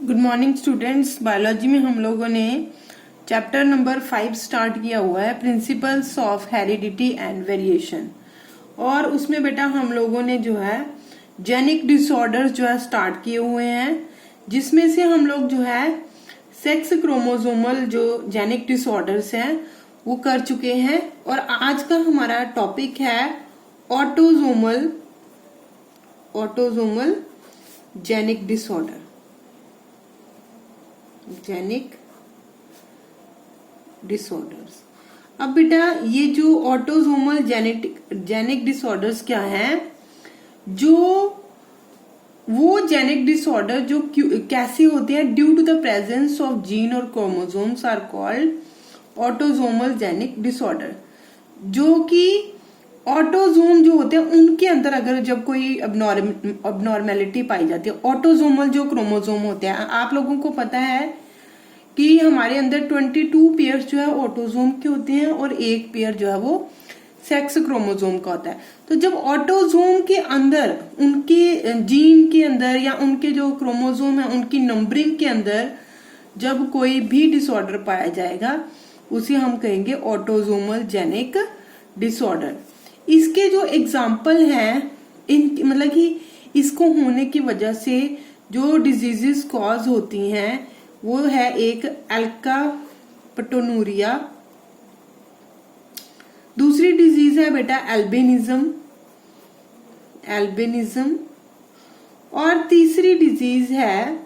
Good morning students. Biology में हम लोगों ने चैप्टर नंबर 5 स्टार्ट किया हुआ है, principles of heredity and variation. और उसमें बेटा हम लोगों ने जो है जेनिक डिसऑर्डर्स जो है स्टार्ट किए हुए हैं, जिसमें से हम लोग जो है सेक्स क्रोमोसोमल जो जेनिक डिसऑर्डर्स हैं वो कर चुके हैं। और आज का हमारा टॉपिक है autosomal genic disorder, genic disorders. अब बेटा ये जो ऑटोसोमल जेनिक डिसऑर्डर्स क्या हैं, जो वो जेनिक डिसऑर्डर जो कैसे होते हैं, due to the presence of gene और chromosomes are called autosomal genic disorder. जो कि ऑटोसोम जो होते हैं उनके अंदर अगर जब कोई अबनॉर्मेलिटी पाई जाती है, ऑटोसोमल जो क्रोमोसोम होते हैं, आप लोगों को पता है कि हमारे अंदर 22 पेयर्स जो है ऑटोसोम के होते हैं और एक पेयर जो है वो सेक्स क्रोमोसोम का होता है। तो जब ऑटोसोम के अंदर उनके जीन के अंदर या उनके जो क्रोमोसोम है उनकी नंबरिंग के अंदर जब कोई भी डिसऑर्डर पाया जाएगा उसे हम कहेंगे ऑटोसोमल जेनिक डिसऑर्डर। इसके जो एग्जाम्पल हैं, मतलब कि इसको होने की वजह से जो डिजीजेस कॉज होती हैं वो है एक एल्काप्टोनूरिया, दूसरी डिजीज है बेटा एल्बिनिज्म, और तीसरी डिजीज है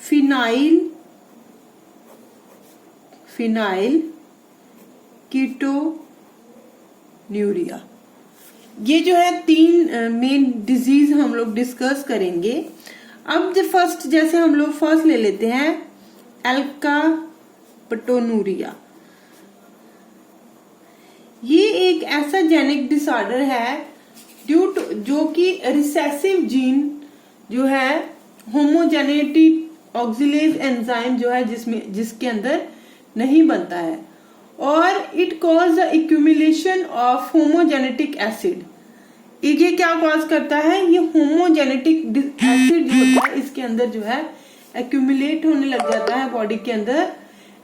फिनाइल कीटोन्यूरिया। ये जो है तीन मेन डिजीज हम लोग डिस्कस करेंगे। अब जो जैसे हम लोग फर्स्ट ले लेते हैं एल्काप्टोनूरिया। ये एक ऐसा जेनिक डिसऑर्डर है ड्यू टू जो कि रिसेसिव जीन जो है होमोजेनेटिक ऑक्सिलेज एंजाइम जो है जिसके अंदर नहीं बनता है, और it cause the accumulation of homogenetic acid. ये क्या कॉज करता है, ये होमोजेनेटिक एसिड जो होता है इसके अंदर जो है एक्यूमुलेट होने लग जाता है बॉडी के अंदर,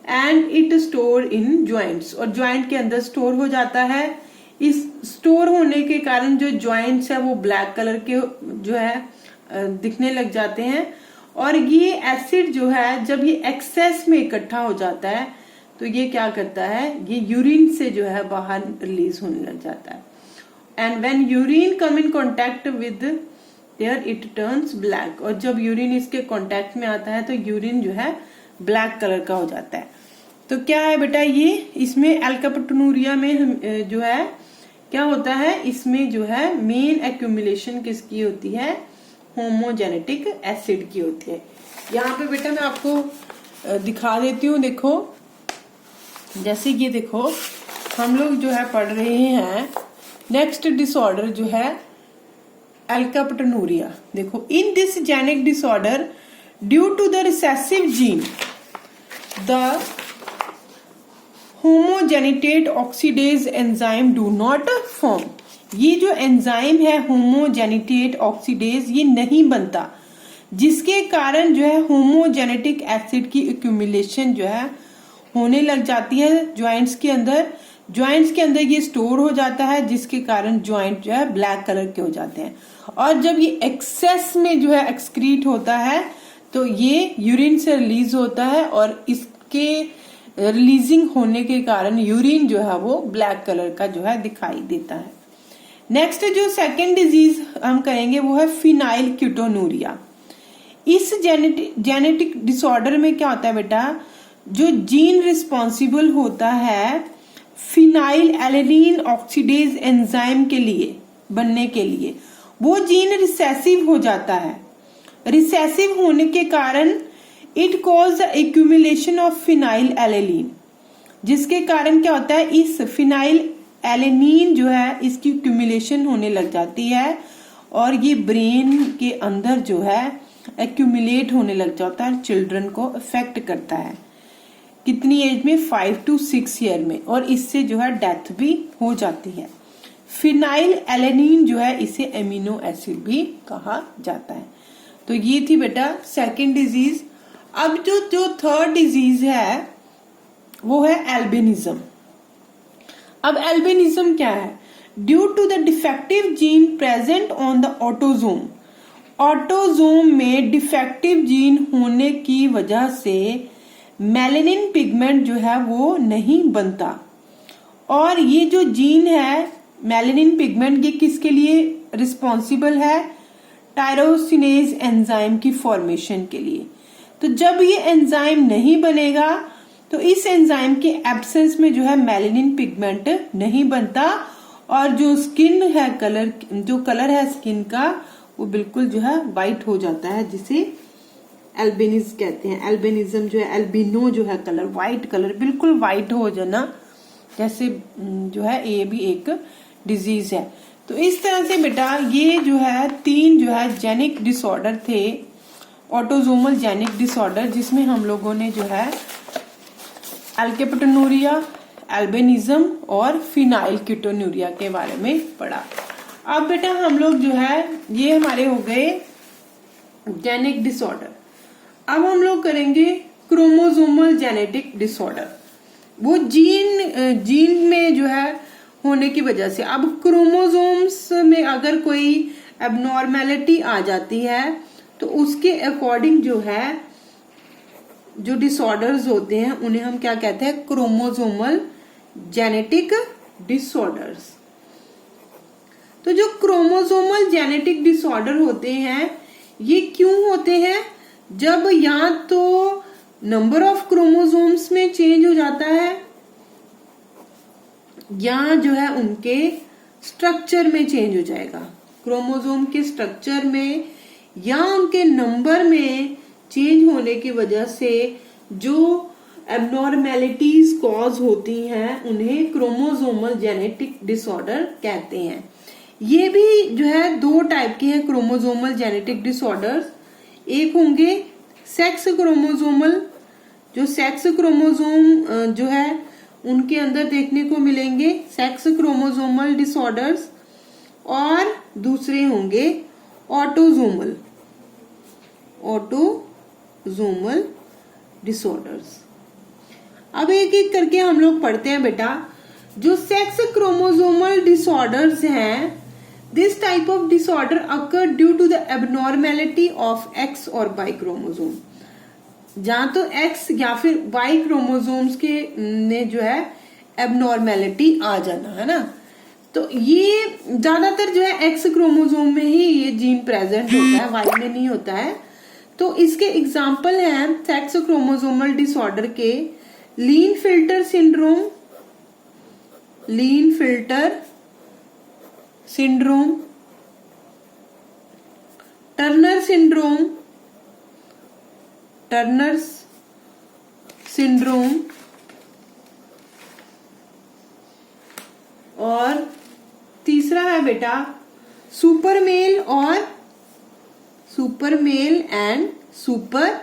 and it store in joints, और ज्वाइंट के अंदर स्टोर हो जाता है। इस स्टोर होने के कारण जो ज्वाइंट्स है वो ब्लैक कलर के जो है दिखने लग जाते हैं, और ये एसिड जो है जब ये एक्सेस में इकट्ठा हो जाता है तो ये क्या करता है, ये यूरिन से जो है बाहर रिलीज होने लग जाता है। And when urine come in contact with air it turns black, और जब यूरिन इसके कांटेक्ट में आता है तो यूरिन जो है ब्लैक कलर का हो जाता है। तो क्या है बेटा, ये इसमें एल्काप्टोनूरिया में जो है क्या होता है, इसमें जो है मेन एक्यूमुलेशन किसकी होती है, होमोजेनेटिक एसिड की होती है। यहाँ पे बेटा मैं आपको दिखा देती हूँ, देखो जैसे ये देखो हम लोग जो है पढ़ रहे हैं नेक्स्ट डिसऑर्डर जो है एल्काप्टोनूरिया। देखो, in this genic disorder due to the recessive gene the homogenated oxidase enzyme do not form. ये जो एंजाइम है होमोजेनेटेड ऑक्सीडेज ये नहीं बनता, जिसके कारण जो है होमोजेनेटिक एसिड की एक्यूमुलेशन जो है होने लग जाती है ज्वाइंट्स के अंदर ये स्टोर हो जाता है, जिसके कारण ज्वाइंट जो है ब्लैक कलर के हो जाते हैं। और जब ये एक्सेस में जो है एक्सक्रीट होता है तो ये यूरिन से रिलीज होता है, और इसके रिलीजिंग होने के कारण यूरिन जो है वो ब्लैक कलर का जो है दिखाई देता है। नेक्स्ट जो सेकेंड डिजीज हम करेंगे वो है फिनाइल कीटोनूरिया। इस जेनेटिक डिसऑर्डर में क्या होता है बेटा, जो जीन रिस्पॉन्सिबल होता है फिनाइल एलेनिन ऑक्सीडेज एंजाइम के लिए बनने के लिए, वो जीन रिसेसिव हो जाता है। रिसेसिव होने के कारण it cause the accumulation of phenyl alanine, जिसके कारण क्या होता है, इस फिनाइल एलेनिन जो है इसकी एक्यूमुलेशन होने लग जाती है, और ये ब्रेन के अंदर जो है एक्यूमुलेट होने लग जाता है, चिल्ड्रन को अफेक्ट करता है। कितनी एज में, 5 to 6 ईयर में, और इससे जो है डेथ भी हो जाती है। फिनाइल एलेनिन जो है इसे एमिनो एसिड भी कहा जाता है। तो ये थी बेटा सेकंड डिजीज अब जो थर्ड डिजीज है वो है एल्बिनिज्म। अब एल्बिनिज्म क्या है? Due to the defective gene present on the autosome, autosome में डिफेक्टिव जीन होने की वजह से मेलेनिन पिगमेंट जो है वो नहीं बनता। और ये जो जीन है मेलेनिन पिगमेंट, ये किसके लिए रिस्पॉन्सिबल है? टायरोसिनेज एंजाइम की फॉर्मेशन के लिए। तो जब ये एंजाइम नहीं बनेगा तो इस एंजाइम के एब्सेंस में जो है मेलेनिन पिगमेंट नहीं बनता और जो स्किन है जो कलर है स्किन का वो बिल्कुल जो है वाइट हो जाता है, जिसे एल्बिनिज्म कहते हैं। एल्बिनिज्म जो है, एल्बिनो जो है कलर, वाइट कलर बिल्कुल वाइट हो जाना, जैसे जो है ये भी एक डिजीज है। तो इस तरह से बेटा ये जो है 3 जो है जेनिक डिसऑर्डर थे, ऑटोजोमल जेनिक डिसऑर्डर, जिसमें हम लोगों ने जो है अल्केप्टोनुरिया, एल्बिनिज्म और फिनाइलकीटोनुरिया के बारे में पढ़ा। अब बेटा हम लोग जो है ये हमारे हो गए जेनिक डिसऑर्डर। अब हम लोग करेंगे क्रोमोसोमल जेनेटिक डिसऑर्डर, वो जीन में जो है होने की वजह से। अब क्रोमोसोम्स में अगर कोई एबनॉर्मेलिटी आ जाती है तो उसके अकॉर्डिंग जो है जो डिसऑर्डर्स होते हैं उन्हें हम क्या कहते हैं? Chromosomal genetic disorders. तो जो क्रोमोसोमल जेनेटिक डिसऑर्डर होते हैं ये क्यों होते हैं? जब या तो नंबर ऑफ क्रोमोसोम्स में चेंज हो जाता है या जो है उनके स्ट्रक्चर में चेंज हो जाएगा, क्रोमोसोम के स्ट्रक्चर में या उनके नंबर में चेंज होने की वजह से जो एबनॉर्मेलिटीज कॉज होती हैं उन्हें क्रोमोसोमल जेनेटिक डिसऑर्डर कहते हैं। ये भी जो है 2 टाइप के हैं क्रोमोसोमल जेनेटिक डिसऑर्डर्स। एक होंगे सेक्स क्रोमोसोमल, जो सेक्स क्रोमोसोम जो है उनके अंदर देखने को मिलेंगे सेक्स क्रोमोसोमल डिसऑर्डर्स, और दूसरे होंगे ऑटोजोमल डिसऑर्डर्स। अब एक एक करके हम लोग पढ़ते हैं बेटा। जो सेक्स क्रोमोसोमल डिसऑर्डर्स हैं, this type of disorder occur due to the abnormality of X और वाई क्रोमोसोम। जहां तो एक्स या फिर वाई क्रोमोसोम्स के ने जो है एबनॉर्मेलिटी आ जाना है ना, तो ये ज्यादातर जो है एक्स क्रोमोसोम में ही ये जीन प्रेजेंट होता है, वाई में नहीं होता है। तो इसके एग्जाम्पल हैं सेक्स क्रोमोसोमल डिसऑर्डर के लीन-फिल्टर सिंड्रोम, टर्नर सिंड्रोम और तीसरा है बेटा super male and super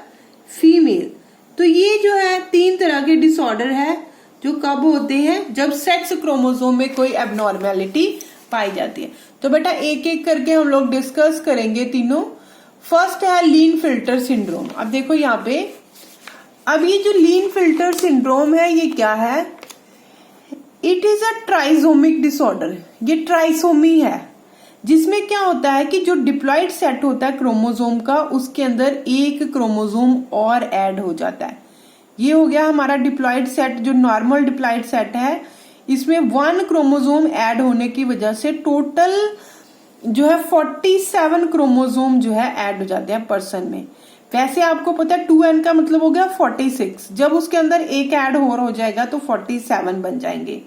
female. तो ये जो है 3 तरह के डिसऑर्डर है जो कब होते हैं? जब सेक्स क्रोमोसोम में कोई एबनॉर्मेलिटी पाई जाती है। तो बेटा एक एक करके हम लोग डिस्कस करेंगे तीनों। फर्स्ट है लीन फिल्टर सिंड्रोम। अब देखो यहाँ पे, अब ये जो लीन फिल्टर सिंड्रोम है ये क्या है? It is a trisomic disorder. ये ट्राइसोमी है, जिसमें क्या होता है कि जो डिप्लॉइड सेट होता है क्रोमोसोम का, उसके अंदर एक क्रोमोसोम और ऐड हो जाता है। ये हो गया हमारा डिप्लॉइड सेट। जो नॉर्मल डिप्लॉइड सेट है इसमें 1 क्रोमोसोम ऐड होने की वजह से टोटल जो है 47 क्रोमोसोम जो है ऐड हो जाते हैं पर्सन में। वैसे आपको पता है 2n का मतलब हो गया 46, जब उसके अंदर एक ऐड और हो जाएगा तो 47 बन जाएंगे।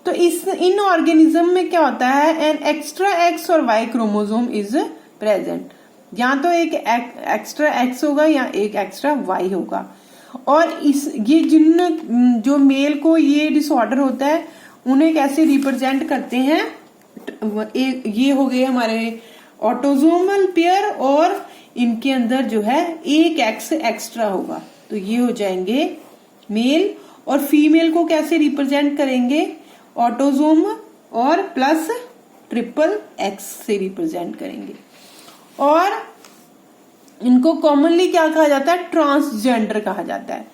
तो इन ऑर्गेनिज्म में क्या होता है? एन एक्स्ट्रा एक्स और वाई क्रोमोसोम इज प्रेजेंट। या तो एक एक्स्ट्रा एक्स होगा या एक एक्स्ट्रा वाई होगा। और ये जो मेल को ये डिसऑर्डर होता है उन्हें कैसे रिप्रेजेंट करते हैं? ये हो गए हमारे ऑटोजोमल पेयर और इनके अंदर जो है एक एक्स एक्स्ट्रा होगा, तो ये हो जाएंगे मेल। और फीमेल को कैसे रिप्रेजेंट करेंगे? ऑटोजोम और प्लस ट्रिपल एक्स से रिप्रेजेंट करेंगे। और इनको कॉमनली क्या कहा जाता है, ट्रांसजेंडर कहा जाता है।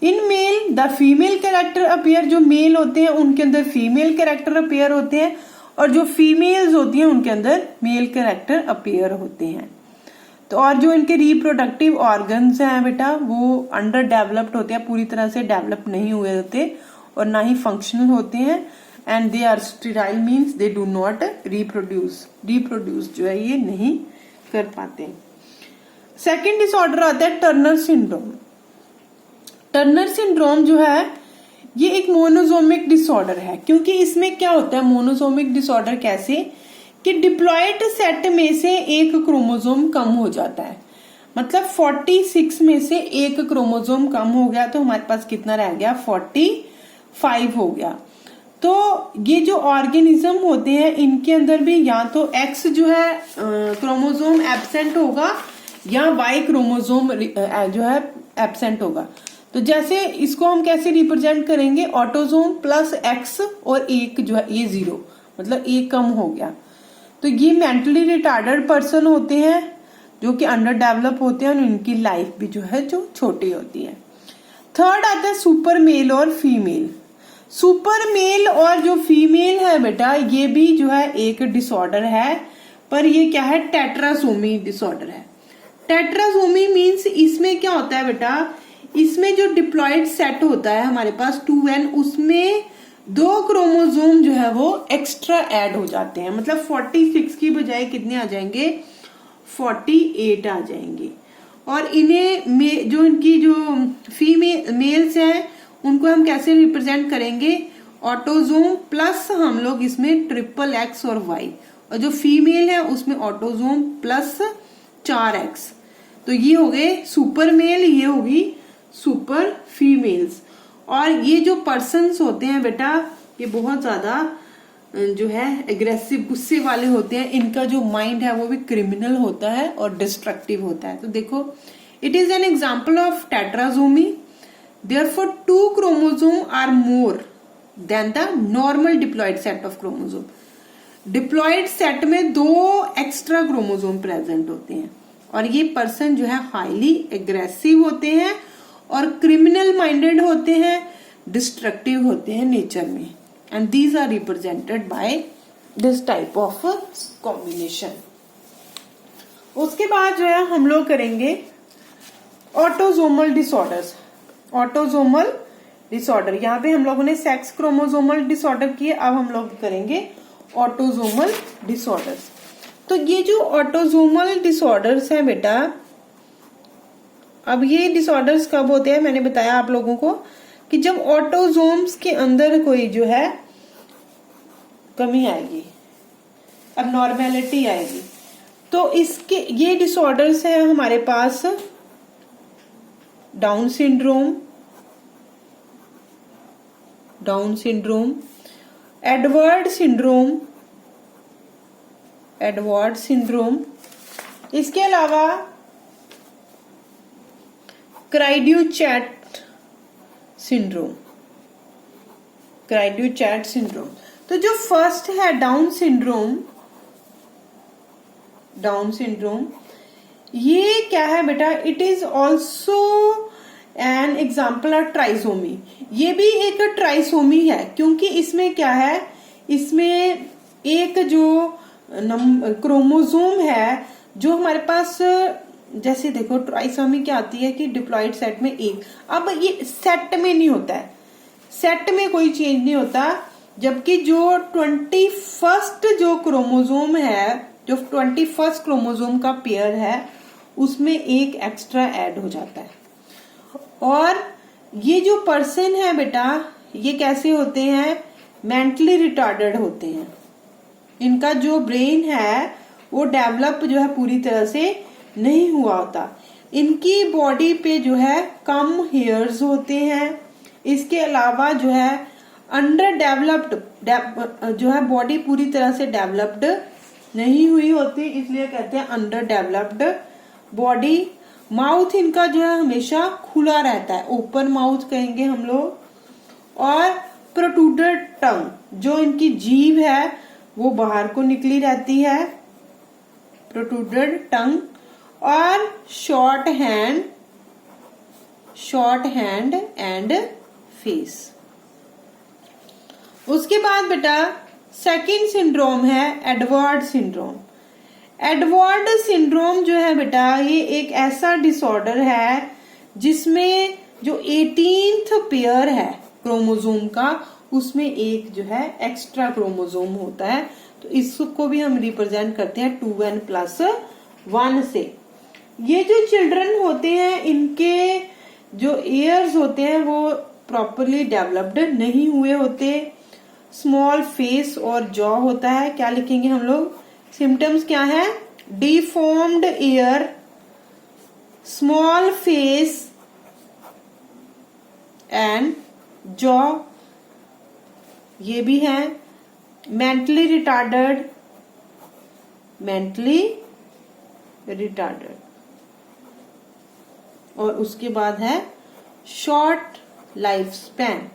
In male the female character appear, जो मेल होते हैं उनके अंदर फीमेल कैरेक्टर अपीयर होते हैं, और जो फीमेल्स होती हैं उनके अंदर मेल कैरेक्टर अपीयर होते हैं। तो और जो इनके रिप्रोडक्टिव ऑर्गन्स हैं बेटा वो अंडर डेवलप्ड होते हैं, पूरी तरह से डेवलप नहीं हुए होते और ना ही फंक्शनल होते हैं। And they are sterile, means they do not reproduce जो है ये नहीं कर पाते। सेकेंड डिसऑर्डर आता है टर्नर सिंड्रोम। टर्नर सिंड्रोम जो है ये एक मोनोसोमिक डिसऑर्डर है, क्योंकि इसमें क्या होता है मोनोसोमिक डिसऑर्डर कैसे कि डिप्लॉयड सेट में से एक क्रोमोसोम कम हो जाता है, मतलब 46 में से एक क्रोमोसोम कम हो गया तो हमारे पास कितना रह गया, 45 हो गया। तो ये जो ऑर्गेनिज्म होते हैं इनके अंदर भी या तो एक्स जो है क्रोमोसोम एब्सेंट होगा या वाई क्रोमोसोम जो है एब्सेंट होगा। तो जैसे इसको हम कैसे रिप्रेजेंट करेंगे, ऑटोसोम प्लस एक्स और एक जो है ये 0, मतलब एक कम हो गया। तो ये मेंटली रिटार्डेड पर्सन होते हैं जो कि अंडर डेवलप होते हैं और इनकी लाइफ भी जो है जो छोटी होती है। थर्ड आता है सुपर मेल और फीमेल। सुपर मेल और जो फीमेल है बेटा ये भी जो है एक डिसऑर्डर है, पर ये क्या है, टेट्रासोमी डिसऑर्डर है। टेट्रासोमी मीन्स इसमें क्या होता है बेटा, इसमें जो डिप्लॉयड सेट होता है हमारे पास 2n, उसमें 2 क्रोमोसोम जो है वो एक्स्ट्रा ऐड हो जाते हैं, मतलब 46 की बजाय कितने आ जाएंगे, 48 आ जाएंगे। और इन्हें जो इनकी जो मेल्स हैं उनको हम कैसे रिप्रेजेंट करेंगे, ऑटोसोम प्लस हम लोग इसमें ट्रिपल एक्स और वाई, और जो फीमेल है उसमें ऑटोसोम प्लस 4x। तो ये हो गए सुपर मेल, ये होगी सुपर फीमेल्स। और ये जो पर्सन्स होते हैं बेटा ये बहुत ज्यादा जो है एग्रेसिव, गुस्से वाले होते हैं, इनका जो माइंड है वो भी क्रिमिनल होता है और डिस्ट्रक्टिव होता है। तो देखो it is an example of tetrasomy. Therefore 2 chromosome are more than the normal diploid set of chromosome. Diploid set में 2 एक्स्ट्रा क्रोमोसोम प्रेजेंट होते हैं और ये पर्सन जो है हाईली एग्रेसिव होते हैं और क्रिमिनल माइंडेड होते हैं, डिस्ट्रक्टिव होते हैं नेचर में, and these are represented by this type of combination. उसके बाद जो है हम लोग करेंगे ऑटोसोमल डिसऑर्डर्स। ऑटोसोमल डिसऑर्डर, यहाँ पे हम लोगों ने सेक्स क्रोमोसोमल डिसऑर्डर किए, अब हम लोग करेंगे ऑटोसोमल डिसऑर्डर्स। तो ये जो ऑटोसोमल डिसऑर्डर्स हैं बेटा, अब ये डिसऑर्डर्स कब होते हैं, मैंने बताया आप लोगों को कि जब ऑटोसोम्स के अंदर कोई जो है कमी आएगी, अबनॉर्मेलिटी आएगी। तो इसके ये डिसऑर्डर्स हैं हमारे पास डाउन सिंड्रोम, एडवर्ड सिंड्रोम, इसके अलावा क्राइड्यूचैट सिंड्रोम। तो जो फर्स्ट है डाउन सिंड्रोम, ये क्या है बेटा, it is also an example of trisomy. ये भी एक ट्राइसोमी है, क्योंकि इसमें क्या है, इसमें एक जो क्रोमोसोम है जो हमारे पास, जैसे देखो ट्राइसोमी क्या आती है कि डिप्लॉयड सेट में एक, अब ये सेट में नहीं होता है, सेट में कोई चेंज नहीं होता, जबकि जो 21st जो क्रोमोसोम है, जो 21st क्रोमोसोम का पेयर है उसमें एक एक्स्ट्रा ऐड हो जाता है। और ये जो पर्सन है बेटा ये कैसे होते हैं, मेंटली रिटार्डेड होते हैं, इनका जो ब्रेन है वो डेवलप जो है पूरी तरह से नहीं हुआ होता, इनकी बॉडी पे जो है कम हेयर्स होते हैं, इसके अलावा जो है अंडर डेवलप्ड जो है बॉडी पूरी तरह से डेवलप्ड नहीं हुई होती, इसलिए कहते हैं अंडर डेवलप्ड बॉडी। माउथ इनका जो है हमेशा खुला रहता है, ओपन माउथ कहेंगे हम लोग। और प्रोट्रूडेड टंग, जो इनकी जीभ है वो बाहर को निकली रहती है, प्रोट्रूडेड टंग। और शॉर्ट हैंड एंड फेस। उसके बाद बेटा सेकंड सिंड्रोम है एडवर्ड सिंड्रोम। एडवर्ड सिंड्रोम जो है बेटा ये एक ऐसा डिसऑर्डर है जिसमें जो 18th पेयर है क्रोमोसोम का उसमें एक जो है एक्स्ट्रा क्रोमोसोम होता है, तो इसको भी हम रिप्रेजेंट करते हैं 2n+1 से। ये जो चिल्ड्रन होते हैं इनके जो ईयर्स होते हैं वो प्रॉपरली डेवलप्ड नहीं हुए होते। स्मॉल फेस और जॉ होता है। क्या लिखेंगे हम लोग? सिम्टम्स क्या है? Deformed year, small face and jaw, ये भी है। मेंटली रिटार्डेड और उसके बाद है शॉर्ट लाइफ स्पैन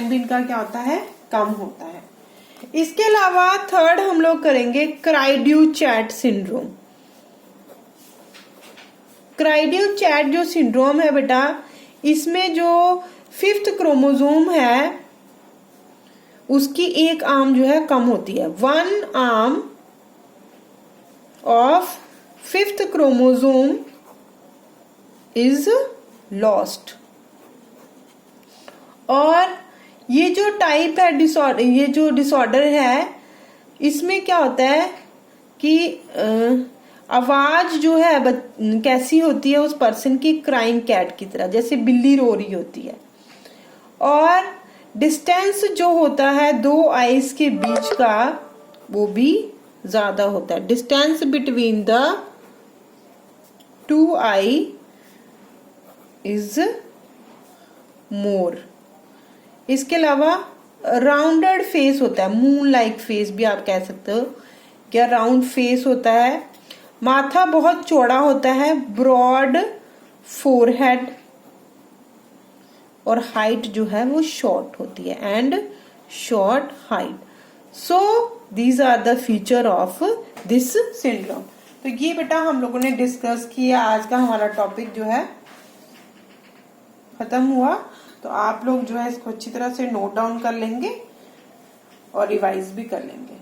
भी इनका क्या होता है? कम होता है। इसके अलावा थर्ड हम लोग करेंगे क्राइड्यू-चैट सिंड्रोम। क्राइड्यू-चैट जो सिंड्रोम है बेटा इसमें जो 5th क्रोमोसोम है उसकी एक आर्म जो है कम होती है। 1 arm of 5th chromosome is lost. और ये जो टाइप है डिसऑर्डर, ये जो डिसऑर्डर है इसमें क्या होता है कि आवाज जो है कैसी होती है उस पर्सन की? क्राइंग कैट की तरह, जैसे बिल्ली रो रही होती है। और डिस्टेंस जो होता है 2 आईज के बीच का वो भी ज्यादा होता है। Distance between the 2 I is more. इसके अलावा राउंडेड फेस होता है, मून लाइक फेस भी आप कह सकते हो। क्या राउंड फेस होता है। माथा बहुत चौड़ा होता है, ब्रॉड फोरहेड और हाइट जो है वो शॉर्ट होती है and short height. So these are the feature of this syndrome. तो ये बेटा हम लोगों ने डिस्कस किया। आज का हमारा टॉपिक जो है खत्म हुआ। तो आप लोग जो है इसको अच्छी तरह से नोट डाउन कर लेंगे और रिवाइज भी कर लेंगे।